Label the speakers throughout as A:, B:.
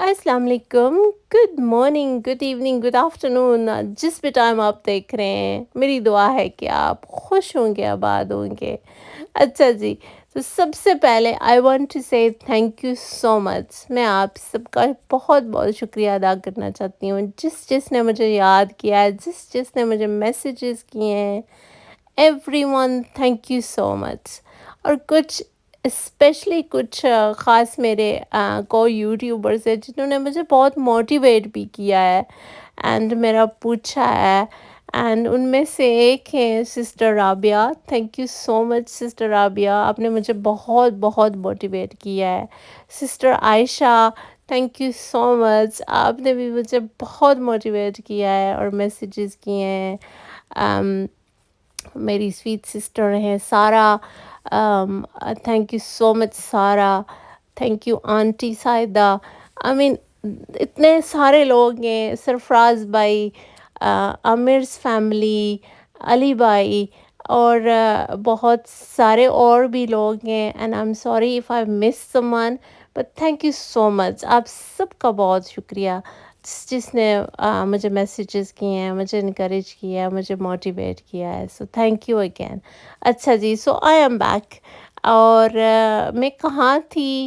A: अस्सलाम वालेकुम, good morning, good evening, good afternoon, जिस भी टाइम आप देख रहे हैं, मेरी दुआ है कि आप खुश होंगे, आबाद होंगे। अच्छा जी, तो सबसे पहले आई वांट टू से थैंक यू सो मच। मैं आप सबका बहुत-बहुत शुक्रिया अदा करना चाहती हूँ, जिसने मुझे याद किया है, जिसने मुझे मैसेजेस किए हैं, everyone thank you so much. और कुछ स्पेशली कुछ ख़ास मेरे को यूट्यूबर्स हैं जिन्होंने मुझे बहुत मोटिवेट भी किया है एंड मेरा पूछा है। एंड उनमें से एक है sister Rabia. Thank you so much sister Rabia, आपने मुझे बहुत बहुत मोटिवेट किया है। Sister Ayesha, thank you so much, आपने भी मुझे बहुत मोटिवेट किया है और मैसेजेस किए हैं। um, मेरी स्वीट सिस्टर हैं सारा, थैंक यू सो मच सारा। Thank you aunty Saida. I mean इतने सारे लोग हैं, सरफराज भाई, आमिर्स फैमिली, अली भाई, और बहुत सारे और भी लोग हैं। And I am sorry if I miss someone, but thank you so much, आप सबका बहुत शुक्रिया जिसने मुझे मैसेजेस किए हैं, मुझे इनकरेज किया है, मुझे मोटिवेट किया है। So thank you again. अच्छा जी, सो आई एम बैक। और मैं कहाँ थी?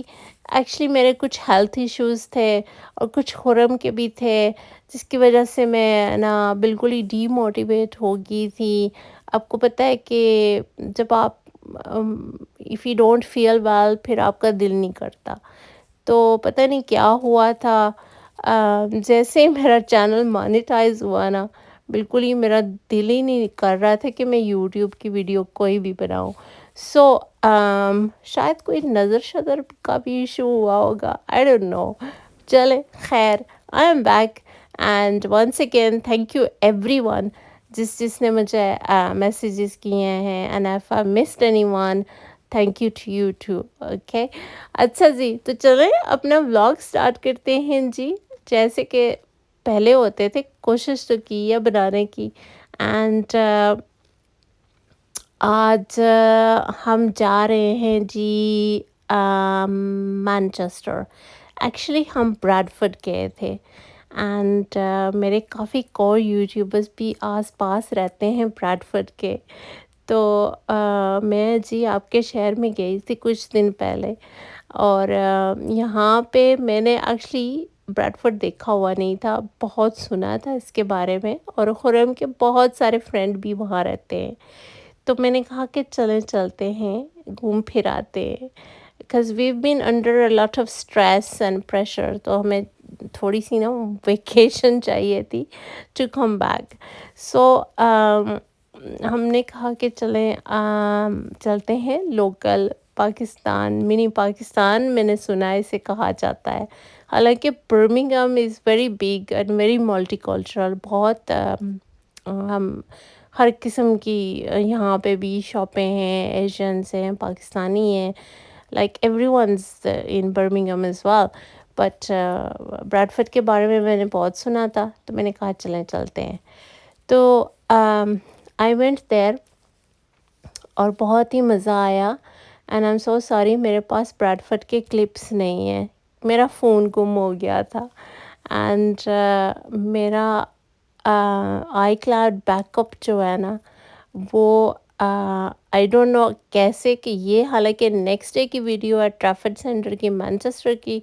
A: एक्चुअली मेरे कुछ हेल्थ इश्यूज़ थे और कुछ खुरम के भी थे, जिसकी वजह से मैं ना बिल्कुल ही डीमोटिवेट हो गई थी। आपको पता है कि जब आप if you don't feel well, फिर आपका दिल नहीं करता। तो पता नहीं क्या हुआ था, जैसे ही मेरा चैनल मोनेटाइज हुआ ना, बिल्कुल ही मेरा दिल ही नहीं कर रहा था कि मैं यूट्यूब की वीडियो कोई भी बनाऊं। सो शायद कोई नज़र शदर का भी इशू हुआ होगा, आई डोंट नो। चले खैर, I am back and once again thank you everyone जिसने मुझे मैसेजेस किए हैं। And if I missed anyone, thank you to you too. Okay, अच्छा जी, तो चलें अपना व्लॉग स्टार्ट करते हैं जी। जैसे कि पहले होते थे, कोशिश तो की है बनाने की। एंड आज हम जा रहे हैं जी मैनचेस्टर। एक्चुअली हम ब्रैडफोर्ड गए थे एंड मेरे काफ़ी को यूट्यूबर्स भी आस पास रहते हैं ब्रैडफोर्ड के। तो मैं जी आपके शहर में गई थी कुछ दिन पहले। और यहाँ पे मैंने एक्चुअली ब्रैडफोर्ड देखा हुआ नहीं था, बहुत सुना था इसके बारे में, और खुरम के बहुत सारे फ्रेंड भी वहाँ रहते हैं। तो मैंने कहा कि चलते हैं, घूम फिर आते हैं, because we been under a lot of stress and pressure. तो हमें थोड़ी सी ना वेकेशन चाहिए थी टू कम बैक। सो हमने कहा कि चलते हैं लोकल पाकिस्तान, मिनी पाकिस्तान मैंने सुना है इसे कहा जाता है। हालांकि Birmingham is very big and very multicultural. बहुत हम हर किस्म की यहाँ पे भी शॉपें हैं, एशियंस हैं, पाकिस्तानी हैं, like everyone's in Birmingham as well. But Bradford के बारे में मैंने बहुत सुना था, तो मैंने कहा चलते हैं। तो आई वेंट देयर और बहुत ही मज़ा आया। And I am so sorry, मेरे पास ब्रैडफोर्ड के क्लिप्स नहीं हैं, मेरा फ़ोन गुम हो गया था। एंड मेरा आई क्लाउड बैकअप जो है ना, वो आई डोंट नो कैसे कि ये, हालांकि नेक्स्ट डे की वीडियो है ट्रैफर्ड सेंटर की, मैनचेस्टर की,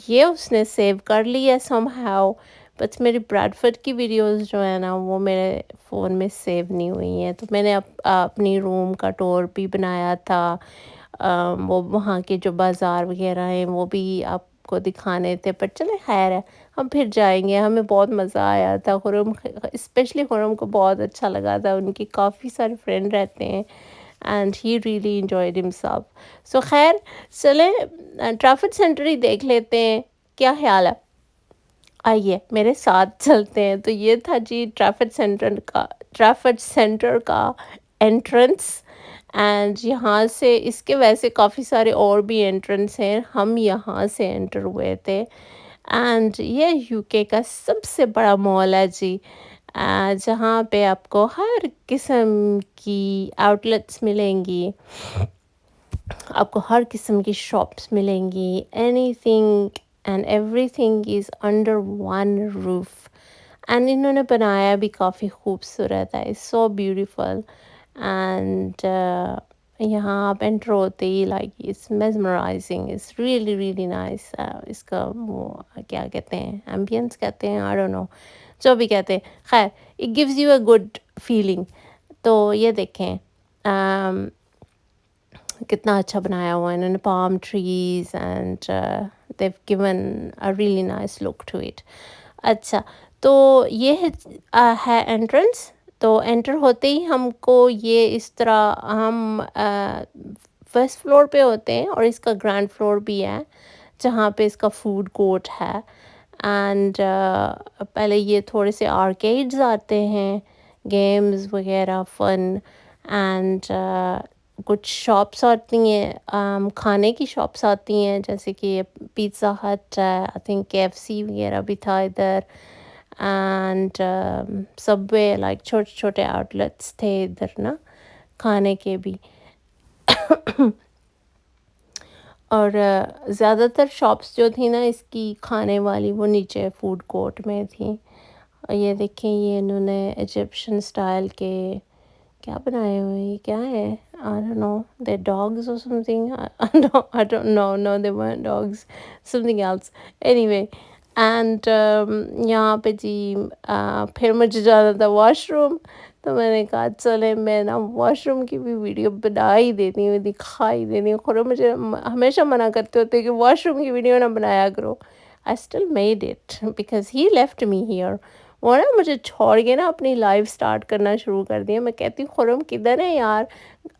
A: ये उसने सेव कर ली है समहाउ। बट मेरी ब्रैडफोर्ड की वीडियोस जो है ना, वो मेरे फ़ोन में सेव नहीं हुई हैं। तो मैंने अपनी रूम का टूर भी बनाया था। वो वहाँ के जो बाज़ार वगैरह हैं वो भी आपको दिखाने थे, पर चले खैर है, हम फिर जाएंगे। हमें बहुत मज़ा आया था। खुरम, स्पेशली खुरम को बहुत अच्छा लगा था, उनके काफ़ी सारे फ्रेंड रहते हैं and he really enjoyed himself. So खैर, चले ट्रैफर्ड सेंटर ही देख लेते हैं, क्या ख्याल है? आइए मेरे साथ चलते हैं। तो ये था जी ट्रैफर्ड सेंटर का एंट्रेंस। एंड यहाँ से इसके वैसे काफ़ी सारे और भी एंट्रेंस हैं, हम यहाँ से एंटर हुए थे। एंड ये यूके का सबसे बड़ा मॉल है जी, जहाँ पे आपको हर किस्म की आउटलेट्स मिलेंगी, आपको हर किस्म की शॉप्स मिलेंगी, anything and everything is under one roof. And इन्होंने बनाया भी काफ़ी खूबसूरत है, it's so beautiful. And यहाँ आप एंटर होते ही like it's mesmerizing, it's really really nice. इसका वो क्या कहते हैं, ambience कहते हैं, I don't know, जो भी कहते हैं, खैर it gives you a good feeling. तो ये देखें कितना अच्छा बनाया हुआ है इन्होंने, palm trees, and they've given a really nice look to it. अच्छा, तो ये है एंट्रेंस। तो एंटर होते ही हमको ये इस तरह हम फर्स्ट फ्लोर पे होते हैं, और इसका ग्राउंड फ्लोर भी है जहाँ पे इसका फूड कोर्ट है। एंड पहले ये थोड़े से आर्केड्स आते हैं, गेम्स वगैरह, फन, एंड कुछ शॉप्स आती हैं, खाने की शॉप्स आती हैं, जैसे कि पिज़्ज़ा हट है, आई थिंक KFC वगैरह भी था इधर, एंड सबवे, लाइक छोटे छोटे आउटलेट्स थे इधर ना खाने के भी। और ज़्यादातर शॉप्स जो थी ना इसकी खाने वाली, वो नीचे फूड कोर्ट में थी। और ये देखें, ये इन्होंने इजिप्शियन स्टाइल के क्या बनाए हुए हैं, ये क्या है, I don't know, they dogs और something, I don't know, no they weren't dogs, something else, anyway. And यहाँ पे जी फिर मुझे जाना था वॉशरूम, तो मैंने कहा चले मैं ना वॉशरूम की भी वीडियो बना ही देती हूँ, दिखा ही देती हूँ। और मुझे हमेशा मना करते होते कि वॉशरूम की वीडियो ना बनाया करो। I still made it because he left me here. वो ना मुझे छोड़ के ना अपनी लाइफ स्टार्ट करना शुरू कर दिया। मैं कहती हूँ खुरम किधर है यार,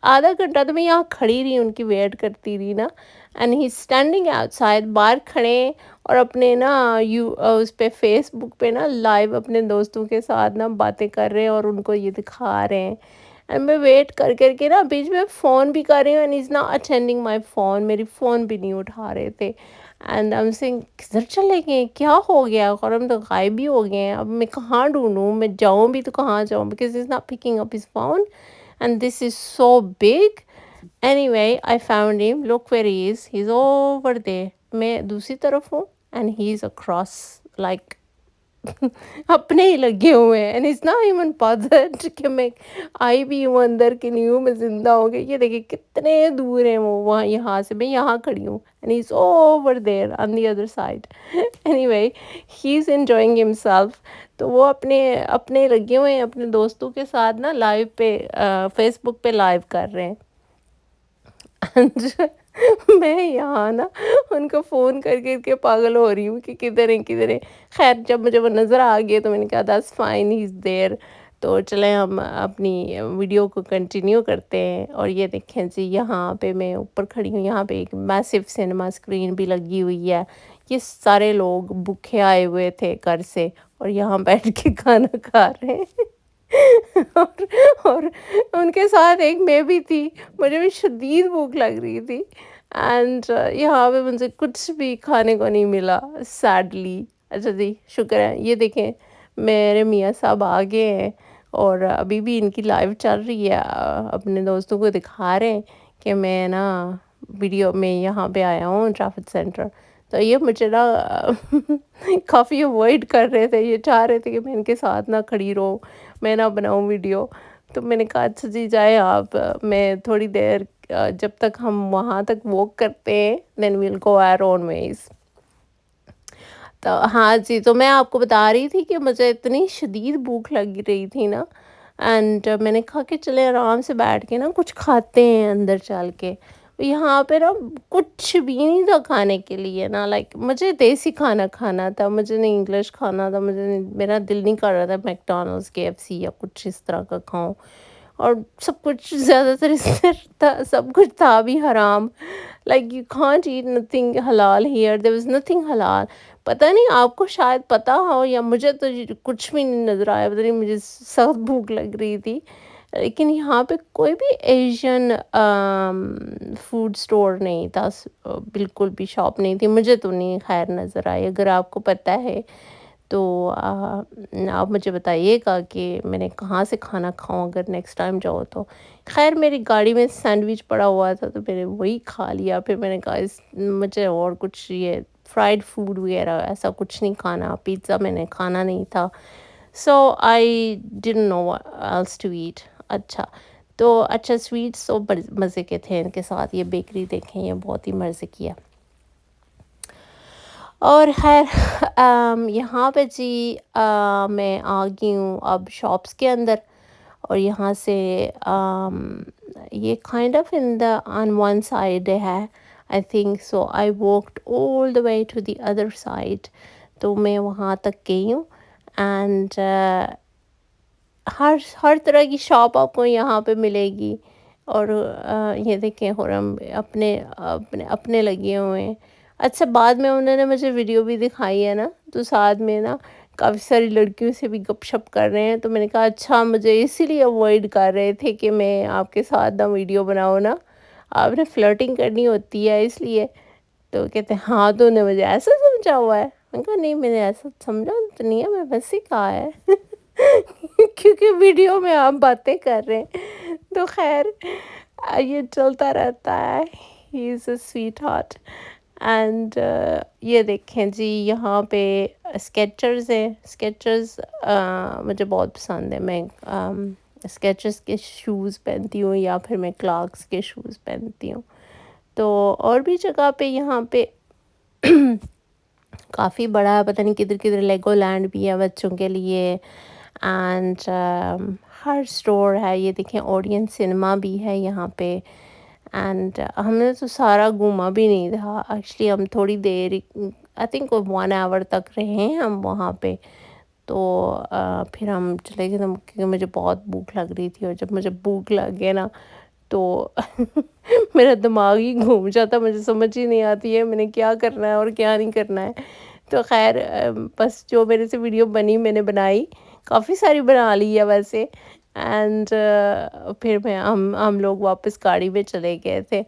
A: आधा घंटा तो मैं यहाँ खड़ी रही, उनकी वेट करती रही ना। एंड ही स्टैंडिंग आउटसाइड, बाहर खड़े, और अपने ना उस पे फेसबुक पे ना लाइव अपने दोस्तों के साथ ना बातें कर रहे हैं और उनको ये दिखा रहे हैं। एंड मैं वेट कर करके ना बीच में फ़ोन भी कर रही हूँ, and is not attending my phone, मेरी फ़ोन भी नहीं उठा रहे थे। एंड आई एम सेइंग किधर चले गए, क्या हो गया, और हम तो गायब ही हो गए हैं, अब मैं कहाँ ढूंढूं, मैं जाऊँ भी तो कहाँ जाऊँ, because is not picking up his phone, and this is so big. Anyway, I found him. Look where he is. He's over there. मैं दूसरी तरफ हूँ, and he's across, like अपने ही लगे हुए हैं, and it's not even bothered कि मैं आई भी हूँ अंदर कि नहीं हूँ, मैं ज़िंदा हो गई। ये देखिए कितने दूर हैं वो, वहाँ यहाँ से मैं यहाँ खड़ी हूँ, and he is over there on the other side. Anyway, he is enjoying himself. तो वो अपने अपने लगे हुए हैं, अपने दोस्तों के साथ ना लाइव पे फेसबुक पे लाइव कर रहे हैं। मैं यहाँ ना उनको फ़ोन कर कर के पागल हो रही हूँ कि किधर हैं किधर हैं। खैर जब मुझे वो नज़र आ गए तो मैंने कहा that's fine, he is there. तो चलें हम अपनी वीडियो को कंटिन्यू करते हैं। और ये देखें जी, यहाँ पे मैं ऊपर खड़ी हूँ, यहाँ पे एक मैसिव सिनेमा स्क्रीन भी लगी हुई है। ये सारे लोग भूखे आए हुए थे घर से, और यहाँ बैठ के खाना खा रहे हैं। और उनके साथ एक मैं भी थी, मुझे भी शदीद भूख लग रही थी। एंड यहाँ पे मुझे कुछ भी खाने को नहीं मिला, सैडली। अच्छा जी, शुक्र है। ये देखें मेरे मियाँ साहब आ गए हैं, और अभी भी इनकी लाइव चल रही है। अपने दोस्तों को दिखा रहे हैं कि मैं ना वीडियो में यहाँ पे आया हूँ ट्रैफिक सेंटर। तो ये मुझे ना काफ़ी अवॉइड कर रहे थे, ये चाह रहे थे कि मैं इनके साथ ना खड़ी रहूँ, मैं ना बनाऊँ वीडियो। तो मैंने कहा अच्छा जी जाए आप, मैं थोड़ी देर जब तक हम वहाँ तक वॉक करते हैं, then we'll go our own ways. तो हाँ जी, तो मैं आपको बता रही थी कि मुझे इतनी शदीद भूख लग रही थी ना, एंड मैंने कहा कि चले आराम से बैठ के ना कुछ खाते हैं अंदर चल के। यहाँ पे ना कुछ भी नहीं था खाने के लिए ना, लाइक मुझे देसी खाना खाना था, मुझे नहीं इंग्लिश खाना था, मुझे नहीं, मेरा दिल नहीं कर रहा था मैकडॉनल्ड्स KFC या कुछ इस तरह का खाऊं। और सब कुछ ज़्यादातर इसमें था, सब कुछ था भी हराम। Like you can't eat nothing हलाल हियर, देयर वाज़ नथिंग हलाल। पता नहीं आपको शायद पता हो, या मुझे तो ये कुछ भी नहीं नज़र आया, पता नहीं मुझे सख्त भूख लग रही थी। लेकिन यहाँ पे कोई भी एशियन फूड स्टोर नहीं था, बिल्कुल भी शॉप नहीं थी, मुझे तो नहीं खैर नज़र आई। अगर आपको पता है तो आप मुझे बताइएगा कि मैंने कहाँ से खाना खाऊं अगर नेक्स्ट टाइम जाओ तो। खैर मेरी गाड़ी में सैंडविच पड़ा हुआ था, तो मैंने वही खा लिया। फिर मैंने कहा इस मुझे और कुछ ये फ्राइड फूड वगैरह ऐसा कुछ नहीं खाना, पिज़्ज़ा मैंने खाना नहीं था। So I didn't know what else to eat. अच्छा, तो अच्छा स्वीट्स तो मज़े के थे इनके साथ। ये बेकरी देखें, ये बहुत ही मज़े की है। और ख़ैर यहाँ पे जी मैं आ गई हूँ अब शॉप्स के अंदर। और यहाँ से ये kind of in the on one side है, I think so. I walked all the way to the other side, तो मैं वहाँ तक गई हूँ। एंड हर तरह की शॉप आपको यहाँ पे मिलेगी। और ये देखें, और हम अपने अपने अपने लगे हुए हैं। अच्छा, बाद में उन्होंने मुझे वीडियो भी दिखाई है ना, तो साथ में ना काफ़ी सारी लड़कियों से भी गपशप कर रहे हैं। तो मैंने कहा अच्छा, मुझे इसीलिए अवॉइड कर रहे थे कि मैं आपके साथ ना वीडियो बनाऊँ ना, आपने फ्लर्टिंग करनी होती है इसलिए। तो कहते हैं हाँ, तूने मुझे ऐसा समझा हुआ है। मैंने कहा नहीं, मैंने ऐसा समझा तो नहीं है, मैं बस ही कहा है क्योंकि वीडियो में आप बातें कर रहे हैं। तो खैर ये चलता रहता है। He is a sweet heart. And ये देखें जी, यहाँ पे स्केचर्स है। स्केचर्स मुझे बहुत पसंद है। मैं स्केचर्स के शूज़ पहनती हूँ या फिर मैं क्लार्क्स के शूज़ पहनती हूँ। तो और भी जगह पे यहाँ पे काफ़ी बड़ा है, पता नहीं किधर किधर लेगो लैंड भी है बच्चों के लिए। एंड हर स्टोर है। ये देखें, ऑडियंस सिनेमा भी है यहाँ पे। एंड हमने तो सारा घूमा भी नहीं था एक्चुअली। हम थोड़ी देर, आई थिंक 1 आवर तक रहे हैं हम वहाँ पे। तो फिर हम चले गए क्योंकि मुझे बहुत भूख लग रही थी। और जब मुझे भूख लग गई ना, तो मेरा दिमाग ही घूम जाता, मुझे समझ ही नहीं आती है मैंने क्या करना है और क्या नहीं करना है। तो खैर बस जो मेरे से वीडियो बनी मैंने बनाई, काफ़ी सारी बना ली है वैसे। एंड फिर हम लोग वापस गाड़ी में चले गए थे।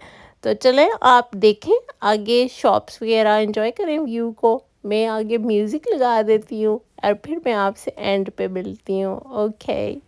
A: तो चलें, आप देखें आगे शॉप्स वगैरह, एंजॉय करें व्यू को। मैं आगे म्यूज़िक लगा देती हूँ और फिर मैं आपसे एंड पे मिलती हूँ। ओके।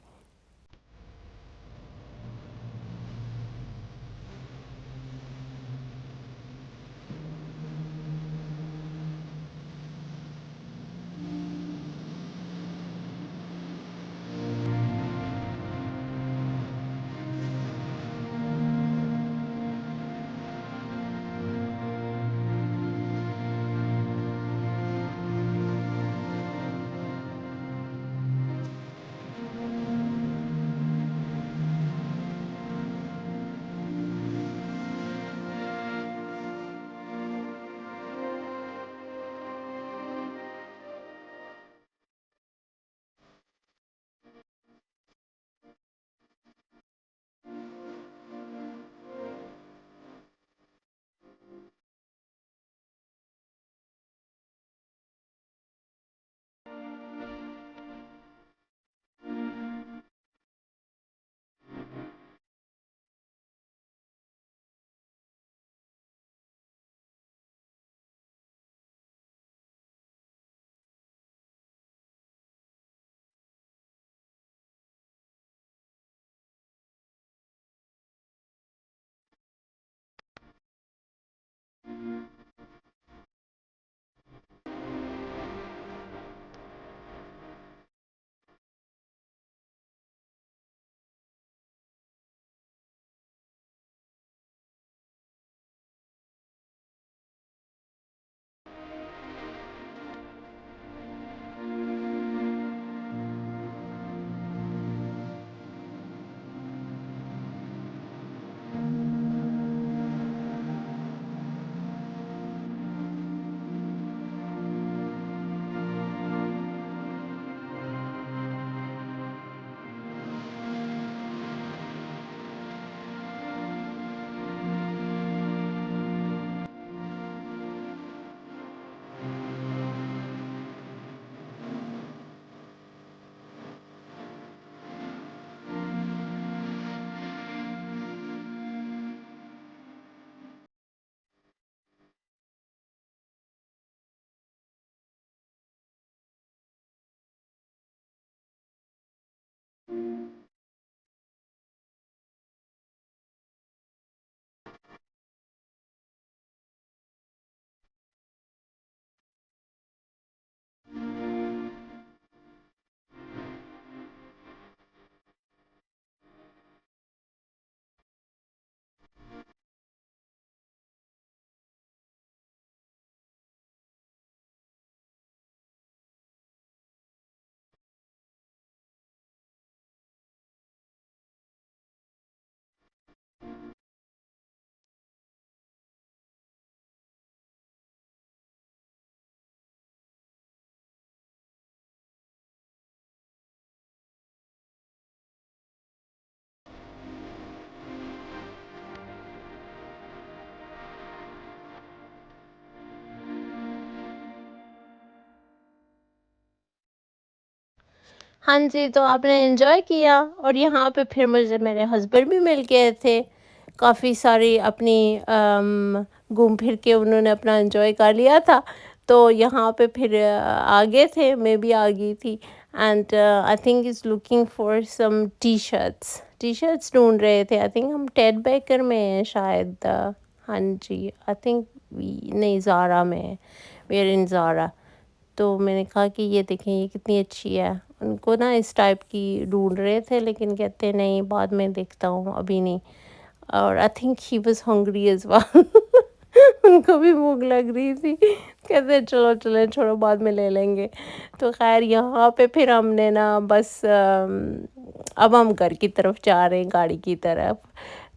A: ہاں جی، تو آپ نے انجوائے کیا اور یہاں پہ پھر مجھے میرے ہسبینڈ بھی مل گئے تھے، کافی ساری اپنی گھوم پھر کے انہوں نے اپنا انجوائے کر لیا تھا، تو یہاں پہ پھر آگے تھے، میں بھی آ گئی تھی. And I think is looking for some T shirts ڈھونڈ رہے تھے. آئی تھنک ہم ٹیڈ بیکر میں ہیں شاید. ہاں جی، آئی تھنک نہیں، زارا میں ہے، ویئر ان زارا. تو میں نے کہا کہ یہ دیکھیں یہ کتنی اچھی ہے. ان کو نا اس ٹائپ کی ڈھونڈ رہے تھے لیکن کہتے نہیں بعد میں دیکھتا ہوں، ابھی نہیں. اور I think he was hungry as well. ان کو بھی بھوک لگ رہی تھی، کہتے چلو چلیں چھوڑو بعد میں لے لیں گے. تو خیر یہاں پہ پھر ہم نے نا بس اب ہم گھر کی طرف جا رہے ہیں، گاڑی کی طرف.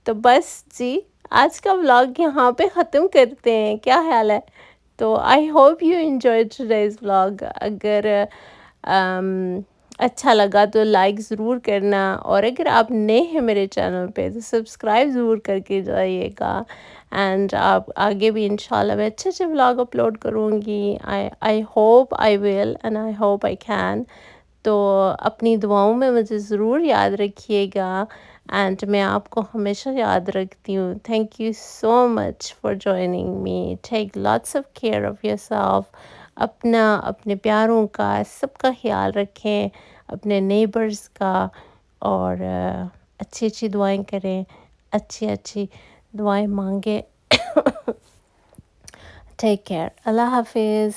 A: تو بس جی، آج کا ولاگ یہاں پہ ختم کرتے ہیں، کیا خیال ہے؟ تو I hope you enjoy today's vlog. اگر اچھا لگا تو لائک ضرور کرنا، اور اگر آپ نئے ہیں میرے چینل پہ تو سبسکرائب ضرور کر کے جائیے گا. اینڈ آپ آگے بھی انشاءاللہ میں اچھے اچھے ولاگ اپلوڈ کروں گی. I hope I will and I hope I can. تو اپنی دعاؤں میں مجھے ضرور یاد رکھیے گا، اینڈ میں آپ کو ہمیشہ یاد رکھتی ہوں. Thank you so much for joining me. Take lots of care of your self. اپنے پیاروں کا سب کا خیال رکھیں، اپنے نیبرز کا، اور اچھی اچھی دعائیں کریں، اچھی اچھی دعائیں مانگیں. Take care. اللہ حافظ.